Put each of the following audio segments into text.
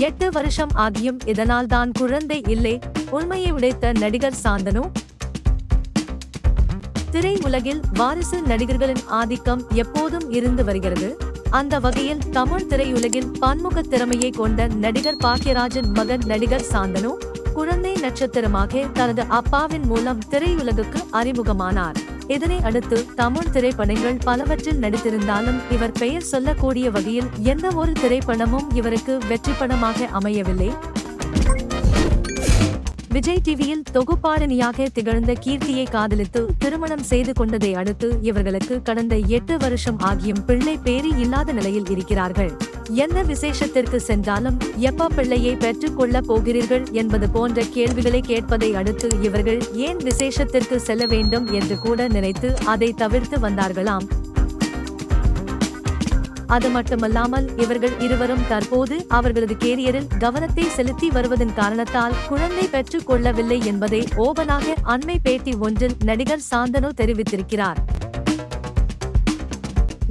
8 வருஷம் ஆகியும் இதனால் தான் குழந்தை இல்லை. உண்மையை உடைத்த நடிகர் சாந்தனு. திரை உலகில் வாரிசு நடிகர்களின் ஆதிக்கம் எப்போதும் இருந்து வருகிறது. அந்த வகையில் தமிழ் திரையுலகில் பன்முக திறமையை கொண்ட நடிகர் பாக்யராஜின் மகன் நடிகர் சாந்தனு குழந்தை நட்சத்திரமாக தனது அப்பாவின் மூலம் திரையுலகுக்கு அறிமுகமானார். இதனை அடுத்து தமிழ் திரைப்படங்கள் பலவற்றில் நடித்திருந்தாலும் இவர் பெயர் சொல்லக்கூடிய வகையில் எந்த ஒரு திரைப்படமும் இவருக்கு வெற்றிப்படமாக அமையவில்லை. விஜய் டிவியில் தொகுப்பாளினியாக திகழ்ந்த கீர்த்தியை காதலித்து திருமணம் செய்து கொண்டதை அடுத்து இவர்களுக்கு கடந்த 8 வருஷம் ஆகியும் பிள்ளை பேறு இல்லாத நிலையில் இருக்கிறார்கள். எந்த விசேஷத்திற்கு சென்றாலும் எப்ப பிள்ளையை பெற்றுக் கொள்ளப் போகிறீர்கள் என்பது போன்ற கேள்விகளை கேட்பதை அடுத்து இவர்கள் ஏன் விசேஷத்திற்கு செல்ல வேண்டும் என்று கூட நினைத்து அதை தவிர்த்து வந்தார்களாம். அது மட்டுமல்லாமல் இவர்கள் இருவரும் தற்போது அவர்களது கேரியரில் கவனத்தை செலுத்தி வருவதன் காரணத்தால் குழந்தை பெற்றுக் கொள்ளவில்லை என்பதை ஓபனாக அண்மை பேட்டி ஒன்றில் நடிகர் சாந்தனு தெரிவித்திருக்கிறார்.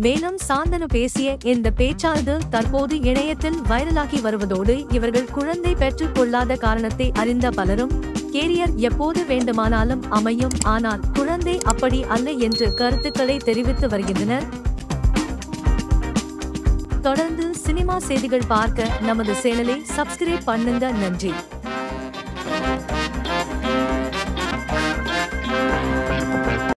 மேலும் சாந்தனு பேசிய இந்த பேச்சானது தற்போது இணையத்தில் வைரலாகி வருவதோடு இவர்கள் குழந்தை பெற்றுக் கொள்ளாத காரணத்தை அறிந்த பலரும் கேரியர் எப்போது வேண்டுமானாலும் அமையும், ஆனால் குழந்தை அப்படி அல்ல என்று கருத்துக்களை தெரிவித்து வருகின்றனர். தொடர்ந்து சினிமா செய்திகள் பார்க்க நமது சேனலை சப்ஸ்கிரைப் பண்ணுங்க. நன்றி.